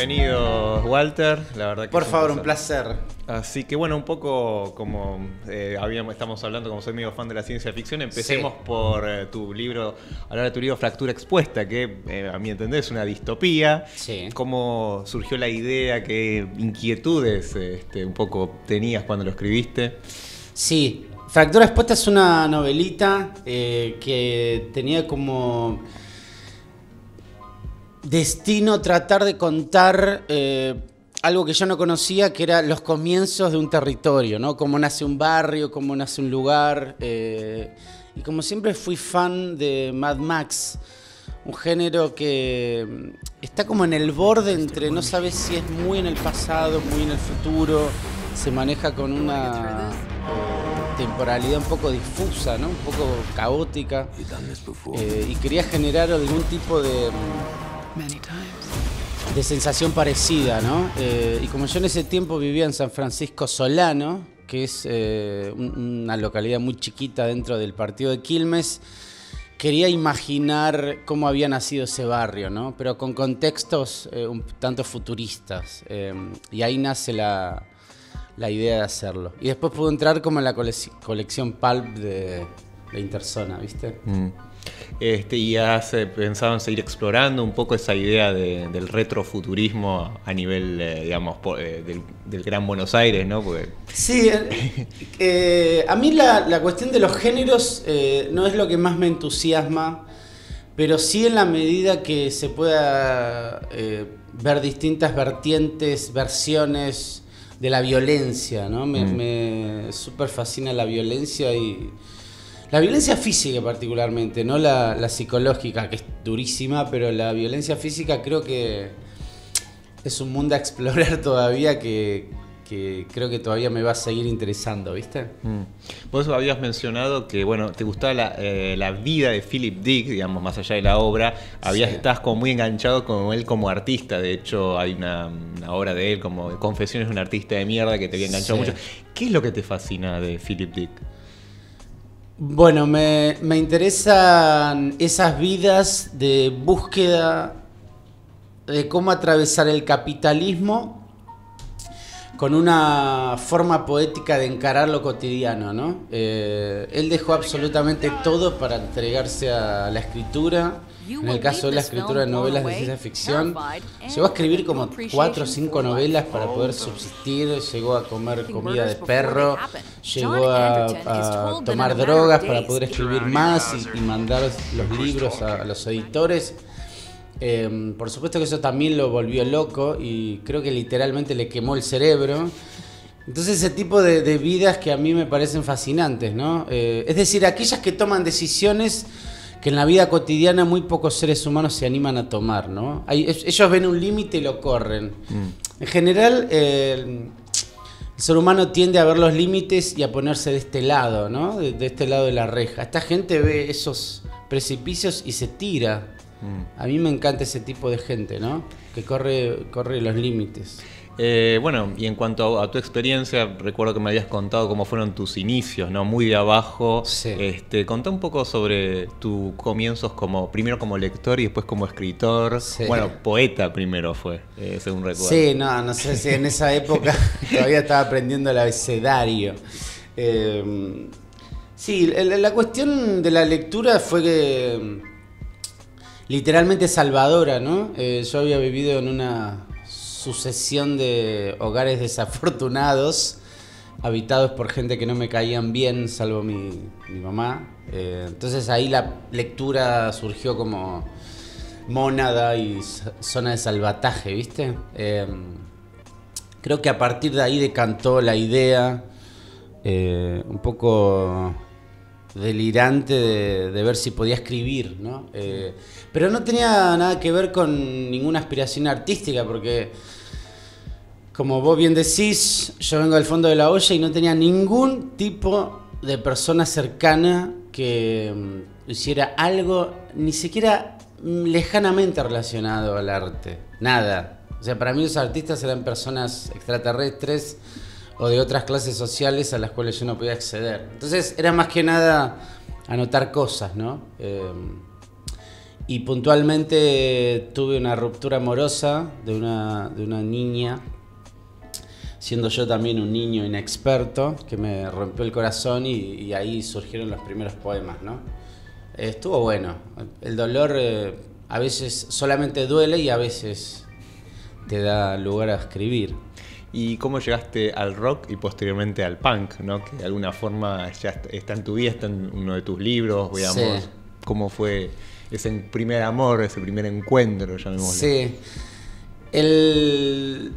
bienvenido Walter, la verdad que Por es favor, un placer. Así que bueno, un poco como estamos hablando, como soy medio fan de la ciencia ficción, empecemos por tu libro, hablar de tu libro Fractura Expuesta, que a mi entender es una distopía. Sí. ¿Cómo surgió la idea? ¿Qué inquietudes un poco tenías cuando lo escribiste? Sí, Fractura Expuesta es una novelita que tenía como destino tratar de contar algo que yo no conocía, que era los comienzos de un territorio, ¿no? Cómo nace un barrio, cómo nace un lugar. Y como siempre fui fan de Mad Max, un género que está como en el borde entre no sabes si es muy en el pasado, muy en el futuro, se maneja con una temporalidad un poco difusa, ¿no? Un poco caótica, y quería generar algún tipo de sensación parecida, ¿no? Y como yo en ese tiempo vivía en San Francisco Solano, que es una localidad muy chiquita dentro del partido de Quilmes, quería imaginar cómo había nacido ese barrio, ¿no? Pero con contextos un tanto futuristas. Y ahí nace la idea de hacerlo. Y después pude entrar como en la colección Pulp de Interzona, ¿viste? ¿Y has pensado en seguir explorando un poco esa idea del retrofuturismo a nivel, del Gran Buenos Aires, ¿no? Porque... Sí, a mí la cuestión de los géneros no es lo que más me entusiasma, pero sí en la medida que se pueda ver distintas vertientes, versiones de la violencia, ¿no? Me súper fascina la violencia y... La violencia física particularmente, no la psicológica, que es durísima, pero la violencia física creo que es un mundo a explorar todavía que creo que todavía me va a seguir interesando, ¿viste? Vos habías mencionado que, bueno, te gustaba la vida de Philip Dick, digamos, más allá de la obra. Estás como muy enganchado con él como artista. De hecho, hay una obra de él como Confesiones de un artista de mierda que te había enganchado mucho. ¿Qué es lo que te fascina de Philip Dick? Bueno, me interesan esas vidas de búsqueda de cómo atravesar el capitalismo con una forma poética de encarar lo cotidiano, ¿no? Él dejó absolutamente todo para entregarse a la escritura. En el caso de la escritura de novelas de ciencia ficción, llegó a escribir como 4 o 5 novelas para poder subsistir, llegó a comer comida de perro, llegó a tomar drogas para poder escribir más y mandar los libros a los editores. Por supuesto que eso también lo volvió loco y creo que literalmente le quemó el cerebro. Entonces ese tipo de vidas que a mí me parecen fascinantes, ¿no? Es decir, aquellas que toman decisiones que en la vida cotidiana muy pocos seres humanos se animan a tomar, ¿no? Ellos ven un límite y lo corren. En general, el ser humano tiende a ver los límites y a ponerse de este lado, ¿no? De este lado de la reja. Esta gente ve esos precipicios y se tira. A mí me encanta ese tipo de gente, ¿no? Que corre los límites. Bueno, y en cuanto a tu experiencia, recuerdo que me habías contado cómo fueron tus inicios, ¿no? Muy de abajo. Sí. Contá un poco sobre tus comienzos primero como lector y después como escritor. Sí. Bueno, poeta primero fue, según recuerdo. Sí, no sé si en esa época todavía estaba aprendiendo el abecedario. Sí, la cuestión de la lectura fue que literalmente salvadora, ¿no? Yo había vivido en una sucesión de hogares desafortunados, habitados por gente que no me caían bien, salvo mi mamá. Entonces ahí la lectura surgió como mónada y zona de salvataje, ¿viste? Creo que a partir de ahí decantó la idea, un poco delirante de ver si podía escribir, ¿no? Pero no tenía nada que ver con ninguna aspiración artística, porque como vos bien decís, yo vengo del fondo de la olla y no tenía ningún tipo de persona cercana que hiciera algo ni siquiera lejanamente relacionado al arte. Nada. O sea, para mí los artistas eran personas extraterrestres o de otras clases sociales a las cuales yo no podía acceder. Entonces era más que nada anotar cosas, ¿no? Y puntualmente tuve una ruptura amorosa de una niña, siendo yo también un niño inexperto, que me rompió el corazón y ahí surgieron los primeros poemas, ¿no? Estuvo bueno. El dolor a veces solamente duele y a veces te da lugar a escribir. ¿Y cómo llegaste al rock y posteriormente al punk, ¿no? Que de alguna forma ya está en tu vida, está en uno de tus libros, digamos. Sí. ¿Cómo fue ese primer amor, ese primer encuentro, llamémoslo? Sí. El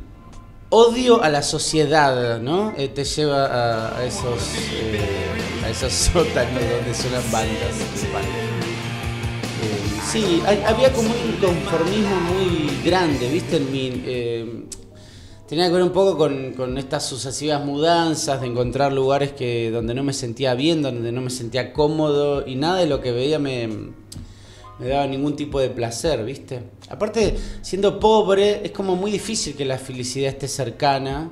odio a la sociedad, ¿no? Te lleva a esos sótanos donde suenan bandas de punk. Sí, había como un inconformismo muy grande, ¿viste? Tenía que ver un poco con estas sucesivas mudanzas, de encontrar lugares donde no me sentía bien, donde no me sentía cómodo, y nada de lo que veía me daba ningún tipo de placer, ¿viste? Aparte, siendo pobre, es como muy difícil que la felicidad esté cercana.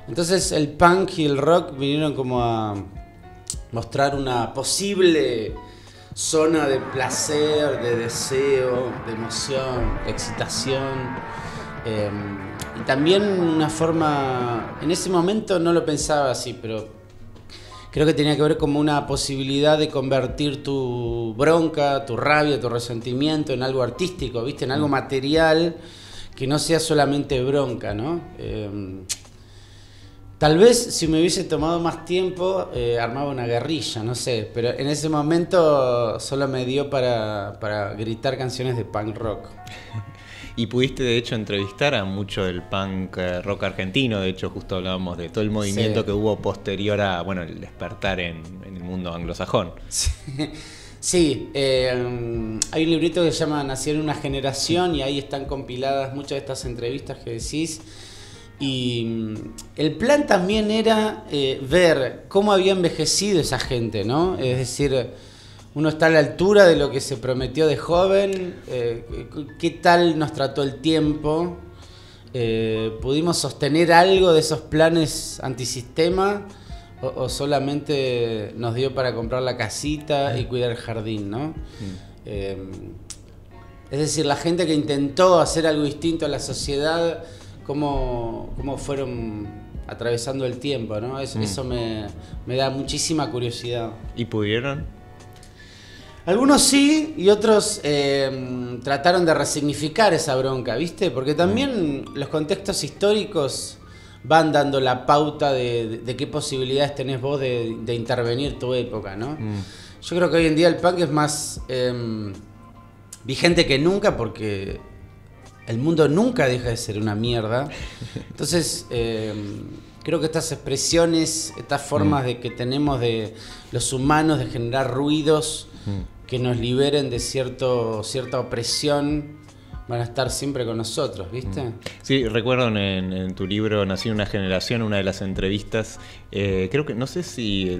Entonces el punk y el rock vinieron como a mostrar una posible zona de placer, de deseo, de emoción, de excitación. Y también una forma, en ese momento no lo pensaba así, pero creo que tenía que ver como una posibilidad de convertir tu bronca, tu rabia, tu resentimiento en algo artístico, ¿viste? En algo material que no sea solamente bronca, ¿no? Tal vez si me hubiese tomado más tiempo armaba una guerrilla, no sé, pero en ese momento solo me dio para gritar canciones de punk rock. Y pudiste de hecho entrevistar a mucho del punk rock argentino, de hecho justo hablábamos de todo el movimiento Sí. que hubo posterior a, bueno, el despertar en el mundo anglosajón. Sí, hay un librito que se llama Nací en una generación y ahí están compiladas muchas de estas entrevistas que decís. Y el plan también era ver cómo había envejecido esa gente, ¿no? Es decir, uno está a la altura de lo que se prometió de joven, qué tal nos trató el tiempo, pudimos sostener algo de esos planes antisistema o solamente nos dio para comprar la casita y cuidar el jardín, ¿no? Es decir, la gente que intentó hacer algo distinto a la sociedad, cómo fueron atravesando el tiempo, ¿no? Eso me da muchísima curiosidad. ¿Y pudieron? Algunos sí y otros trataron de resignificar esa bronca, ¿viste? Porque también los contextos históricos van dando la pauta de qué posibilidades tenés vos de intervenir tu época, ¿no? Yo creo que hoy en día el punk es más vigente que nunca porque el mundo nunca deja de ser una mierda. Entonces, creo que estas expresiones, estas formas de que tenemos de los humanos de generar ruidos que nos liberen de cierta opresión, van a estar siempre con nosotros, ¿viste? Sí, recuerdo en tu libro Nací en una generación, una de las entrevistas, creo que, no sé si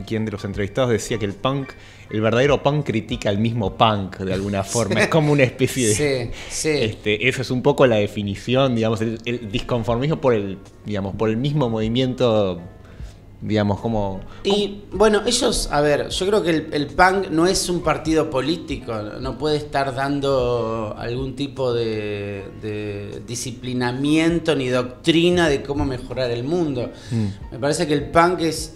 quién de los entrevistados decía que el verdadero punk critica al mismo punk de alguna forma, es como una especie de... Sí. Eso es un poco la definición, digamos, el disconformismo por el mismo movimiento, digamos, como... Y bueno, ellos, a ver, yo creo que el punk no es un partido político, no puede estar dando algún tipo de disciplinamiento ni doctrina de cómo mejorar el mundo. Me parece que el punk es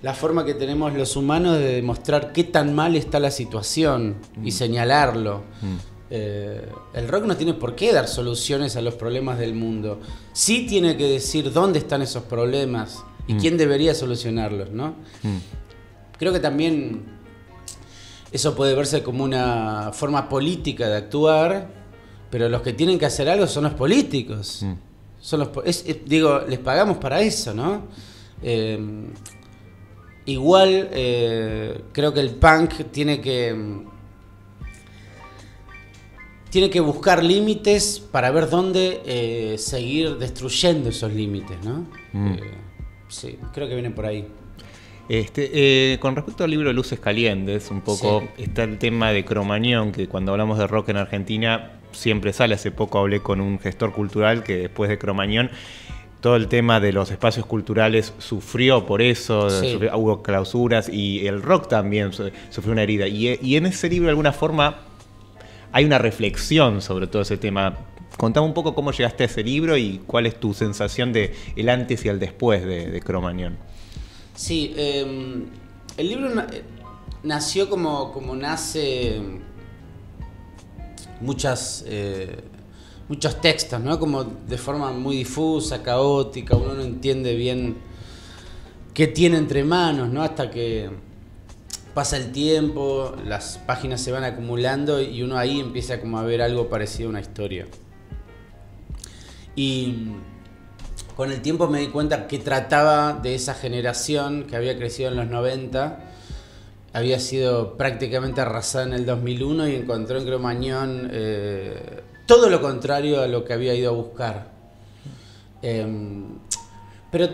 la forma que tenemos los humanos de demostrar qué tan mal está la situación y señalarlo. El rock no tiene por qué dar soluciones a los problemas del mundo. Sí tiene que decir dónde están esos problemas y quién debería solucionarlos, ¿no? Creo que también eso puede verse como una forma política de actuar, pero los que tienen que hacer algo son los políticos. Digo, les pagamos para eso, ¿no? Igual creo que el punk tiene que buscar límites para ver dónde seguir destruyendo esos límites, ¿no? Sí, creo que viene por ahí. Con respecto al libro Luces Calientes, un poco está el tema de Cromañón, que cuando hablamos de rock en Argentina siempre sale. Hace poco hablé con un gestor cultural que después de Cromañón todo el tema de los espacios culturales sufrió por eso, Sí. hubo clausuras y el rock también sufrió una herida. Y en ese libro de alguna forma hay una reflexión sobre todo ese tema. Contame un poco cómo llegaste a ese libro y cuál es tu sensación de el antes y el después de Cro-Magnon. Sí, el libro nació como nace muchos textos, ¿no? Como de forma muy difusa, caótica, uno no entiende bien qué tiene entre manos, ¿no? Hasta que pasa el tiempo, las páginas se van acumulando y uno ahí empieza como a ver algo parecido a una historia. Y con el tiempo me di cuenta que trataba de esa generación que había crecido en los 90, había sido prácticamente arrasada en el 2001 y encontró en Cro-Magnon todo lo contrario a lo que había ido a buscar. Pero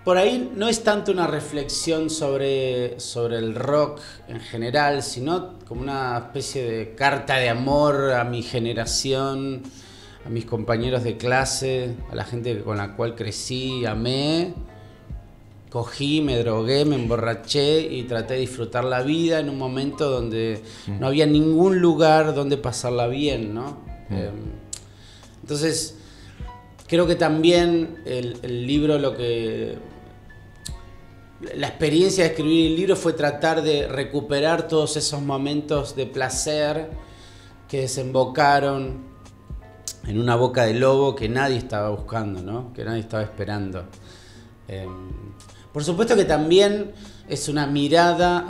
por ahí no es tanto una reflexión sobre el rock en general, sino como una especie de carta de amor a mi generación, a mis compañeros de clase, a la gente con la cual crecí, amé, cogí, me drogué, me emborraché y traté de disfrutar la vida en un momento donde no había ningún lugar donde pasarla bien, ¿no? Entonces, creo que también el libro, la experiencia de escribir el libro fue tratar de recuperar todos esos momentos de placer que desembocaron en una boca de lobo que nadie estaba buscando, ¿no? Que nadie estaba esperando. Por supuesto que también es una mirada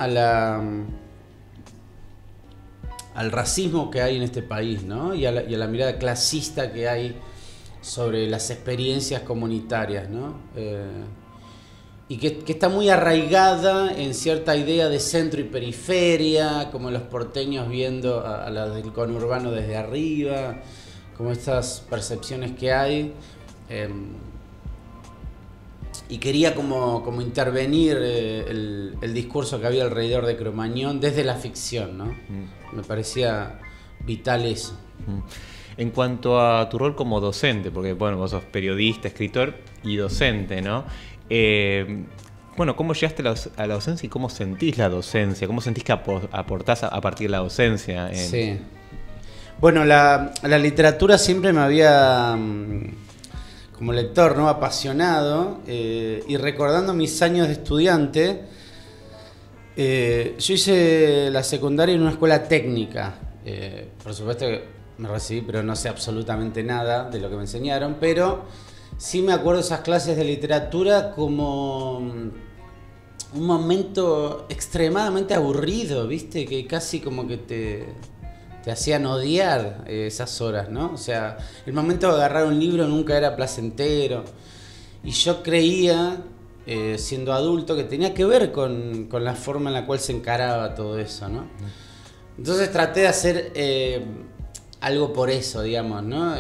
al racismo que hay en este país, ¿no? Y a la mirada clasista que hay sobre las experiencias comunitarias, ¿no? Y que está muy arraigada en cierta idea de centro y periferia, como los porteños viendo a la del conurbano desde arriba, como estas percepciones que hay. Y quería como intervenir el discurso que había alrededor de Cro-Magnon desde la ficción, ¿no? Me parecía vital eso. En cuanto a tu rol como docente, porque bueno, vos sos periodista, escritor y docente, ¿no? Bueno, ¿cómo llegaste a la docencia y cómo sentís la docencia? ¿Cómo sentís que aportás a partir de la docencia? Sí. Bueno, la literatura siempre me había, como lector, ¿no?, apasionado, y recordando mis años de estudiante, yo hice la secundaria en una escuela técnica. Por supuesto que me recibí, pero no sé absolutamente nada de lo que me enseñaron, pero sí me acuerdo de esas clases de literatura como un momento extremadamente aburrido, ¿viste? Que casi como que te hacían odiar esas horas, ¿no? O sea, el momento de agarrar un libro nunca era placentero. Y yo creía, siendo adulto, que tenía que ver con la forma en la cual se encaraba todo eso, ¿no? Entonces traté de hacer algo por eso, digamos, ¿no?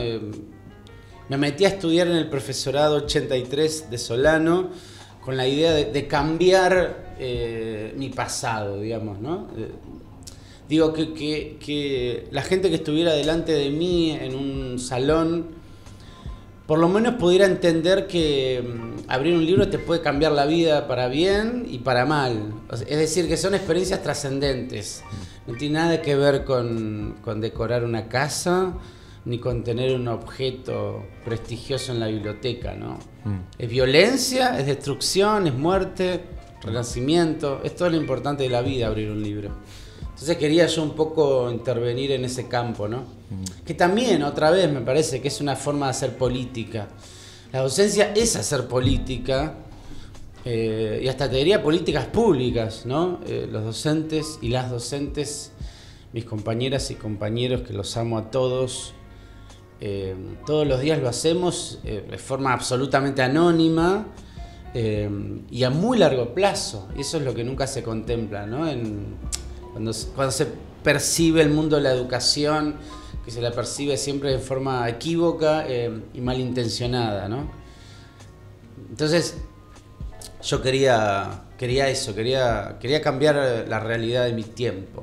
Me metí a estudiar en el profesorado 83 de Solano con la idea de cambiar mi pasado, digamos, ¿no? Digo que la gente que estuviera delante de mí en un salón por lo menos pudiera entender que abrir un libro te puede cambiar la vida para bien y para mal. Es decir, que son experiencias trascendentes. No tiene nada que ver con decorar una casa ni con tener un objeto prestigioso en la biblioteca, ¿no? Es violencia, es destrucción, es muerte, renacimiento. Es todo lo importante de la vida abrir un libro. Entonces quería yo un poco intervenir en ese campo, ¿no? Que también, otra vez, me parece que es una forma de hacer política. La docencia es hacer política, y hasta te diría políticas públicas, ¿no? Los docentes y las docentes, mis compañeras y compañeros, que los amo a todos, todos los días lo hacemos de forma absolutamente anónima y a muy largo plazo. Y eso es lo que nunca se contempla, ¿no? Cuando se percibe el mundo de la educación, que se la percibe siempre de forma equívoca y malintencionada, ¿no? Entonces, yo quería eso, quería cambiar la realidad de mi tiempo.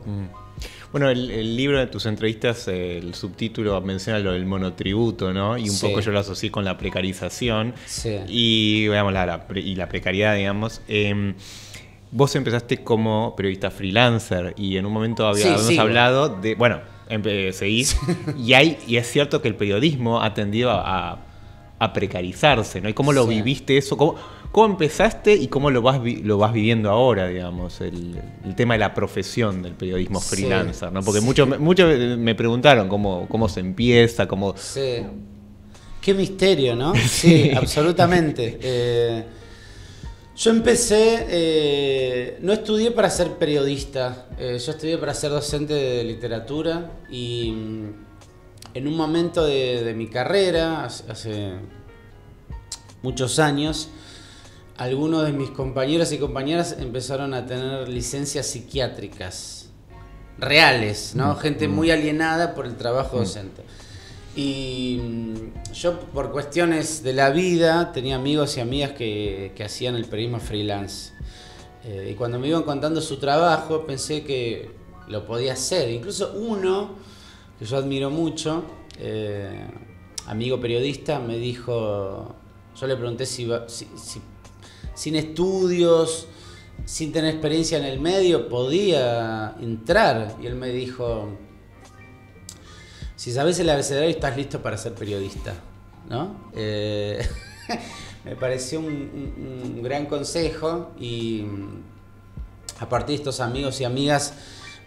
Bueno, el libro de tus entrevistas, el subtítulo menciona lo del monotributo, ¿no? Y un Sí. poco yo lo asocié con la precarización Sí. y, digamos, y la precariedad, digamos. Vos empezaste como periodista freelancer y en un momento habíamos sigo. hablado de... Bueno, seguís. Y es cierto que el periodismo ha tendido a precarizarse, ¿no? ¿Y cómo lo Sí. viviste eso? ¿Cómo empezaste y cómo lo vas viviendo ahora, digamos, el tema de la profesión del periodismo Sí. freelancer, ¿no? Porque Sí. muchos me preguntaron cómo se empieza, cómo... Sí. Qué misterio, ¿no? Sí, absolutamente. Yo empecé, no estudié para ser periodista, yo estudié para ser docente de literatura y en un momento de mi carrera, hace muchos años, algunos de mis compañeros y compañeras empezaron a tener licencias psiquiátricas reales, ¿no? Gente muy alienada por el trabajo docente. Y yo, por cuestiones de la vida, tenía amigos y amigas que hacían el periodismo freelance. Y cuando me iban contando su trabajo, pensé que lo podía hacer. Incluso uno, que yo admiro mucho, amigo periodista, me dijo, yo le pregunté si sin estudios, sin tener experiencia en el medio, podía entrar. Y él me dijo... Si sabes el abecedario estás listo para ser periodista, ¿no? Me pareció un gran consejo y a partir de estos amigos y amigas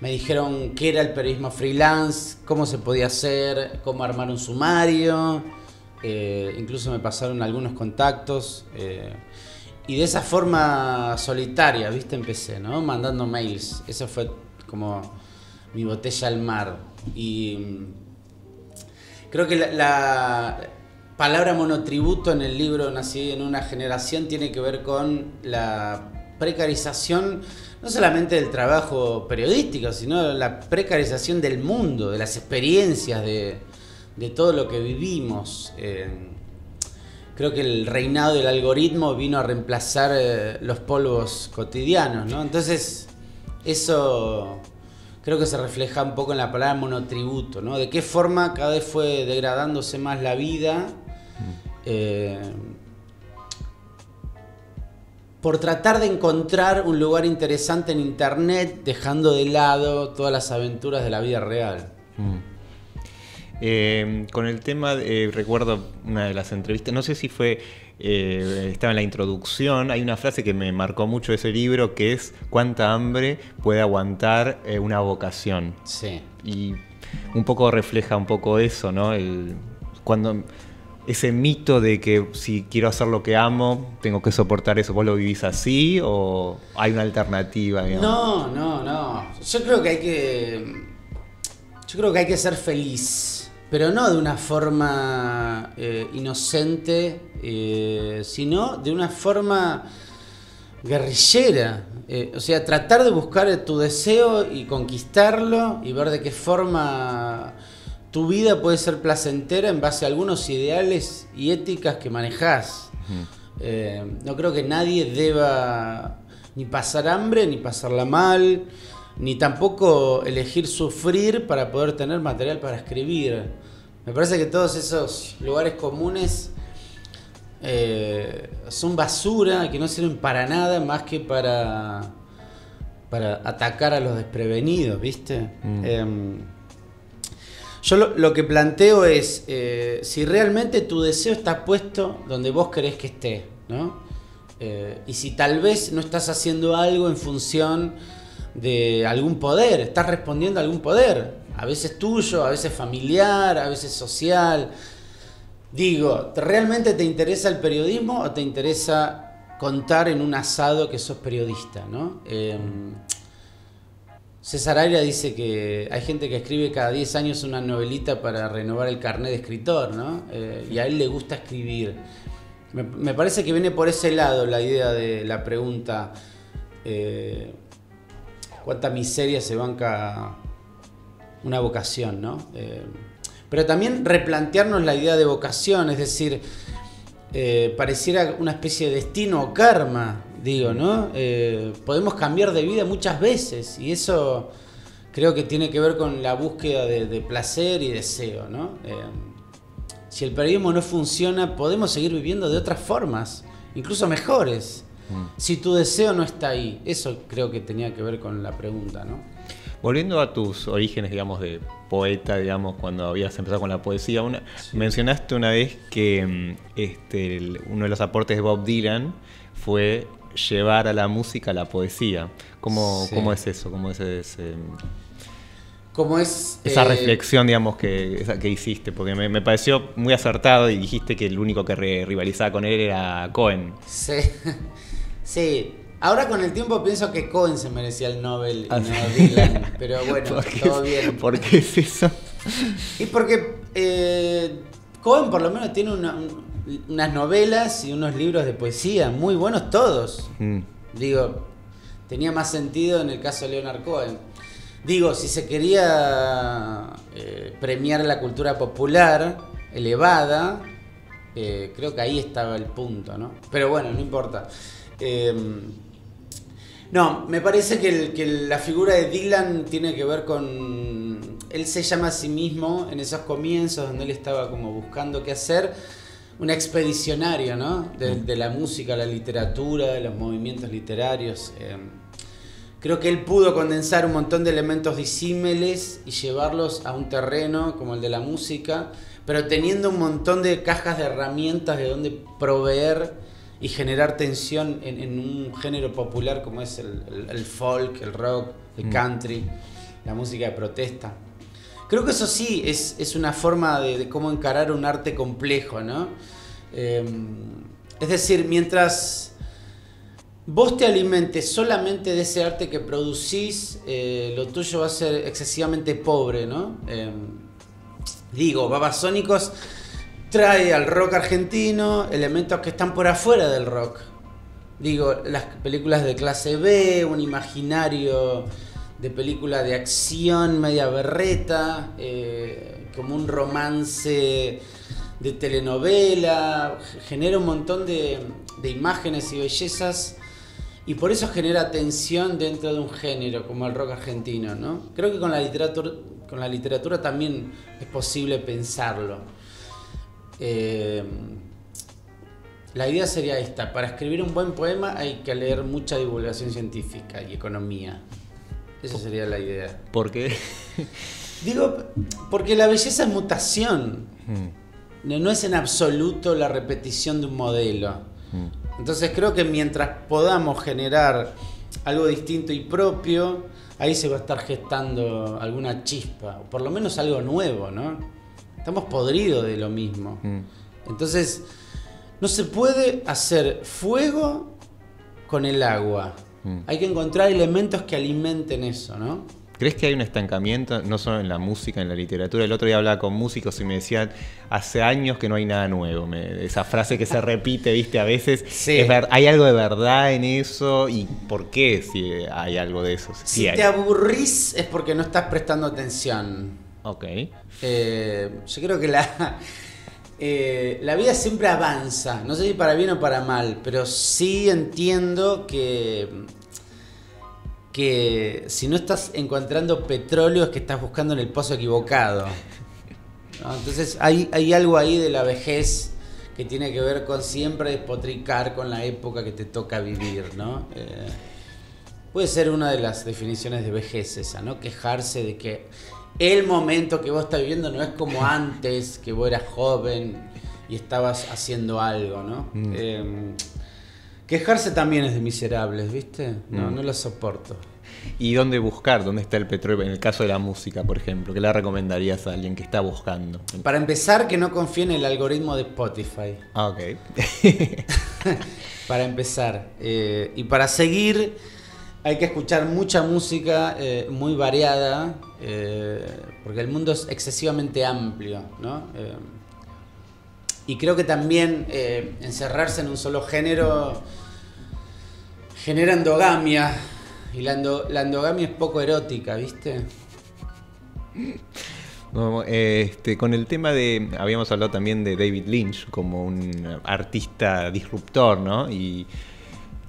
me dijeron qué era el periodismo freelance, cómo se podía hacer, cómo armar un sumario, incluso me pasaron algunos contactos y de esa forma solitaria, ¿viste? Empecé, ¿no? Mandando mails, eso fue como mi botella al mar y... Creo que la palabra monotributo en el libro Nací en una generación tiene que ver con la precarización, no solamente del trabajo periodístico, sino la precarización del mundo, de las experiencias, de todo lo que vivimos. Creo que el reinado del algoritmo vino a reemplazar los polvos cotidianos, ¿no? Entonces, eso... Creo que se refleja un poco en la palabra monotributo, ¿no? De qué forma cada vez fue degradándose más la vida por tratar de encontrar un lugar interesante en internet, dejando de lado todas las aventuras de la vida real. Con el tema, recuerdo una de las entrevistas, no sé si fue, estaba en la introducción, hay una frase que me marcó mucho de ese libro que es ¿cuánta hambre puede aguantar una vocación? Sí. Y un poco refleja un poco eso, ¿no? Cuando ese mito de que si quiero hacer lo que amo, tengo que soportar eso. ¿Vos lo vivís así o hay una alternativa, digamos? No. Yo creo que hay que ser feliz. Pero no de una forma inocente, sino de una forma guerrillera. O sea, tratar de buscar tu deseo y conquistarlo y ver de qué forma tu vida puede ser placentera en base a algunos ideales y éticas que manejás. No creo que nadie deba ni pasar hambre, ni pasarla mal, ni tampoco elegir sufrir para poder tener material para escribir. Me parece que todos esos lugares comunes son basura, que no sirven para nada más que para atacar a los desprevenidos, ¿viste? Yo lo que planteo es, si realmente tu deseo está puesto donde vos querés que esté, ¿no? Y si tal vez no estás haciendo algo en función de algún poder, estás respondiendo a algún poder, a veces tuyo, a veces familiar, a veces social. Digo, ¿realmente te interesa el periodismo o te interesa contar en un asado que sos periodista, ¿no? César Aira dice que hay gente que escribe cada 10 años una novelita para renovar el carnet de escritor, ¿no? Y a él le gusta escribir. Me parece que viene por ese lado la idea de la pregunta, ¿cuánta miseria se banca una vocación, ¿no? Pero también replantearnos la idea de vocación, es decir, pareciera una especie de destino o karma, digo, ¿no? Podemos cambiar de vida muchas veces y eso creo que tiene que ver con la búsqueda de placer y deseo, ¿no? Si el periodismo no funciona, podemos seguir viviendo de otras formas, incluso mejores, si tu deseo no está ahí. Eso creo que tenía que ver con la pregunta, ¿no? Volviendo a tus orígenes, digamos, de poeta, digamos, cuando habías empezado con la poesía, Sí. mencionaste una vez que uno de los aportes de Bob Dylan fue llevar a la música la poesía. ¿Cómo, Sí. cómo es eso? ¿Cómo es Como es... esa reflexión, digamos, que hiciste? Porque me pareció muy acertado y dijiste que el único que rivalizaba con él era Cohen. Sí. Sí. Ahora con el tiempo pienso que Cohen se merecía el Nobel y Ah, no sí. Dylan, pero bueno, todo bien. ¿Por qué es eso? Y porque Cohen por lo menos tiene unas novelas y unos libros de poesía muy buenos todos. Digo, tenía más sentido en el caso de Leonard Cohen. Digo, si se quería premiar la cultura popular elevada, creo que ahí estaba el punto, ¿no? Pero bueno, no importa. No, me parece que la figura de Dylan tiene que ver con... Él se llama a sí mismo en esos comienzos donde él estaba como buscando qué hacer, un expedicionario, ¿no? De la música, la literatura, de los movimientos literarios. Creo que él pudo condensar un montón de elementos disímiles y llevarlos a un terreno como el de la música, pero teniendo un montón de cajas de herramientas de donde proveer y generar tensión en un género popular como es el folk, el rock, el country, la música de protesta. Creo que eso sí es una forma de cómo encarar un arte complejo, ¿no? Es decir, mientras vos te alimentes solamente de ese arte que producís, lo tuyo va a ser excesivamente pobre, ¿no? Digo, Babasónicos trae al rock argentino elementos que están por afuera del rock. Digo, las películas de clase B, un imaginario de película de acción media berreta, como un romance de telenovela, genera un montón de imágenes y bellezas y por eso genera tensión dentro de un género como el rock argentino, ¿no? Creo que con la literatura también es posible pensarlo. La idea sería esta: para escribir un buen poema hay que leer mucha divulgación científica y economía. Esa sería la idea. ¿Por qué? Digo, porque la belleza es mutación. No es en absoluto la repetición de un modelo. Entonces creo que mientras podamos generar algo distinto y propio, ahí se va a estar gestando alguna chispa, o por lo menos algo nuevo, ¿no? Estamos podridos de lo mismo. Entonces, no se puede hacer fuego con el agua. Hay que encontrar elementos que alimenten eso, ¿no? ¿Crees que hay un estancamiento, no solo en la música, en la literatura? El otro día hablaba con músicos y me decían, hace años que no hay nada nuevo. Esa frase que se repite, viste, a veces. Sí. ¿Hay algo de verdad en eso? ¿Y por qué si hay algo de eso? Si Sí hay. te aburrís es porque no estás prestando atención. Ok. Yo creo que la vida siempre avanza, no sé si para bien o para mal, pero sí entiendo que si no estás encontrando petróleo es que estás buscando en el pozo equivocado, ¿no? Entonces hay algo ahí de la vejez que tiene que ver con siempre despotricar con la época que te toca vivir, ¿no? Puede ser una de las definiciones de vejez esa, ¿no? Quejarse de que el momento que vos estás viviendo no es como antes, que vos eras joven y estabas haciendo algo, ¿no? Quejarse también es de miserables, ¿viste? No lo soporto. ¿Y dónde buscar? ¿Dónde está el petróleo? En el caso de la música, por ejemplo, ¿qué le recomendarías a alguien que está buscando? Para empezar, que no confíe en el algoritmo de Spotify. Ah, ok. Para empezar. Y para seguir, hay que escuchar mucha música muy variada, porque el mundo es excesivamente amplio, ¿no? Y creo que también encerrarse en un solo género genera endogamia. Y la endogamia es poco erótica, ¿viste? No, con el tema de... Habíamos hablado también de David Lynch como un artista disruptor, ¿no? Y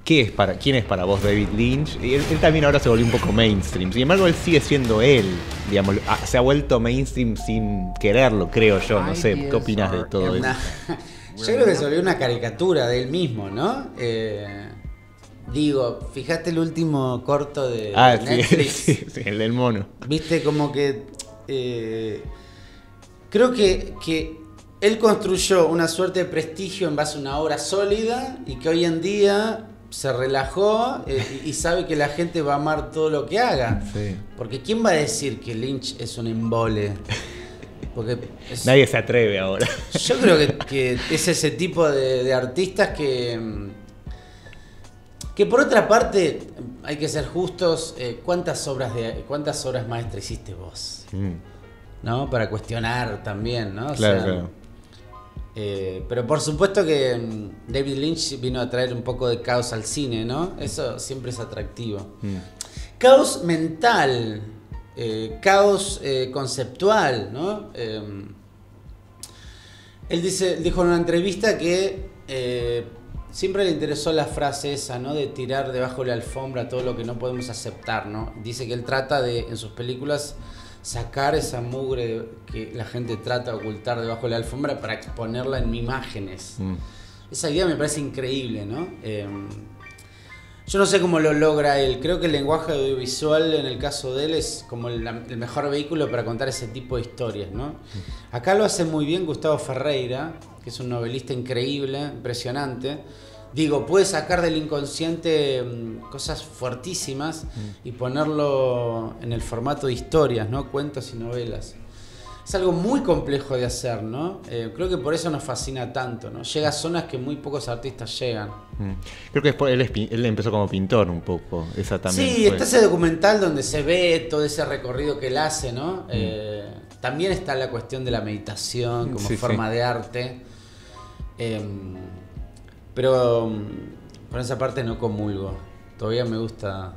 ¿Quién es para vos David Lynch? Y él también ahora se volvió un poco mainstream. Sin embargo, él sigue siendo él. Digamos, se ha vuelto mainstream sin quererlo, creo yo. No sé, ¿qué opinas de todo eso? Yo creo que se volvió una caricatura de él mismo, ¿no? Digo, fíjate el último corto de Netflix. Sí, el del mono. Viste, como que... creo que él construyó una suerte de prestigio en base a una obra sólida y que hoy en día se relajó y sabe que la gente va a amar todo lo que haga. Sí. Porque ¿quién va a decir que Lynch es un embole? Porque nadie se atreve ahora. Yo creo que es ese tipo de artistas que por otra parte, hay que ser justos, ¿cuántas obras maestras hiciste vos? ¿No? Para cuestionar también, ¿no? Claro. Pero por supuesto que David Lynch vino a traer un poco de caos al cine, ¿no? Eso siempre es atractivo. Caos mental, caos conceptual, ¿no? Él dijo en una entrevista que siempre le interesó la frase esa, ¿no? De tirar debajo de la alfombra todo lo que no podemos aceptar, ¿no? Dice que él trata de, en sus películas, sacar esa mugre que la gente trata de ocultar debajo de la alfombra para exponerla en imágenes. Esa idea me parece increíble, ¿no? Yo no sé cómo lo logra él. Creo que el lenguaje audiovisual en el caso de él es como el mejor vehículo para contar ese tipo de historias, ¿no? Acá lo hace muy bien Gustavo Ferreira, que es un novelista increíble, impresionante. Digo, puede sacar del inconsciente cosas fuertísimas y ponerlo en el formato de historias, ¿no? Cuentos y novelas. Es algo muy complejo de hacer, ¿no? Creo que por eso nos fascina tanto, ¿no? Llega a zonas que muy pocos artistas llegan. Creo que él empezó como pintor un poco, esa también. Sí, está ese documental donde se ve todo ese recorrido que él hace, ¿no? También está la cuestión de la meditación como forma de arte. Pero por esa parte no comulgo. Todavía me gusta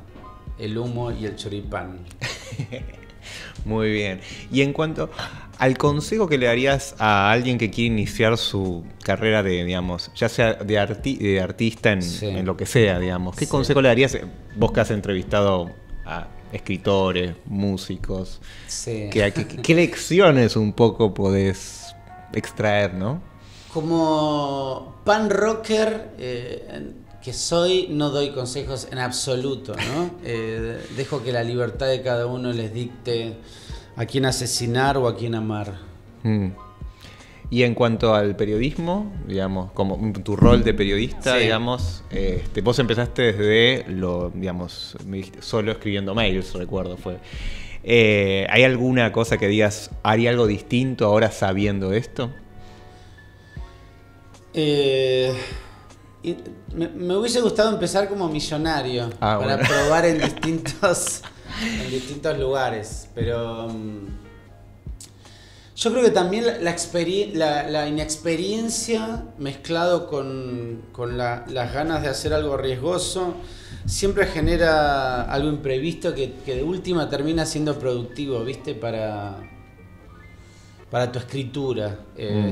el humo y el choripán. Muy bien. Y en cuanto al consejo que le darías a alguien que quiere iniciar su carrera de, digamos, ya sea de artista en lo que sea, digamos, ¿qué consejo le darías? Vos que has entrevistado a escritores, músicos, ¿qué lecciones un poco podés extraer, no? Como pan rocker que soy, no doy consejos en absoluto, ¿no? Dejo que la libertad de cada uno les dicte a quién asesinar o a quién amar. Y en cuanto al periodismo, digamos, como tu rol de periodista, digamos, vos empezaste desde digamos, me dijiste, solo escribiendo mails, recuerdo, fue. ¿Hay alguna cosa que digas, haría algo distinto ahora sabiendo esto? Me hubiese gustado empezar como millonario para probar en distintos lugares, pero yo creo que también la inexperiencia mezclado con las ganas de hacer algo riesgoso siempre genera algo imprevisto que de última termina siendo productivo, ¿viste? Para tu escritura,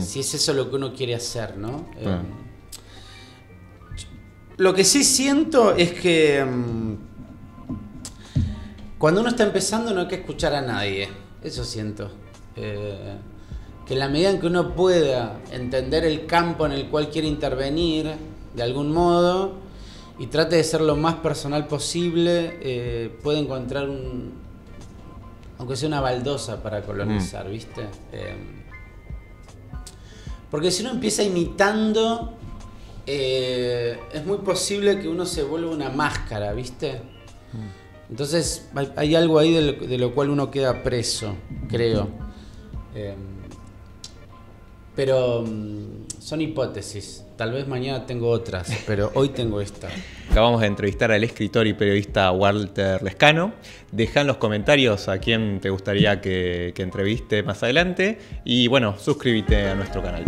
si es eso lo que uno quiere hacer, ¿no? Lo que sí siento es que cuando uno está empezando no hay que escuchar a nadie, eso siento. Que en la medida en que uno pueda entender el campo en el cual quiere intervenir, de algún modo, y trate de ser lo más personal posible, puede encontrar aunque sea una baldosa para colonizar, ¿viste? Porque si uno empieza imitando, es muy posible que uno se vuelva una máscara, ¿viste? Entonces hay algo ahí de lo cual uno queda preso, creo. Pero son hipótesis. Tal vez mañana tengo otras, pero hoy tengo esta. Acabamos de entrevistar al escritor y periodista Walter Lescano. Deja en los comentarios a quién te gustaría que entreviste más adelante. Y bueno, suscríbete a nuestro canal.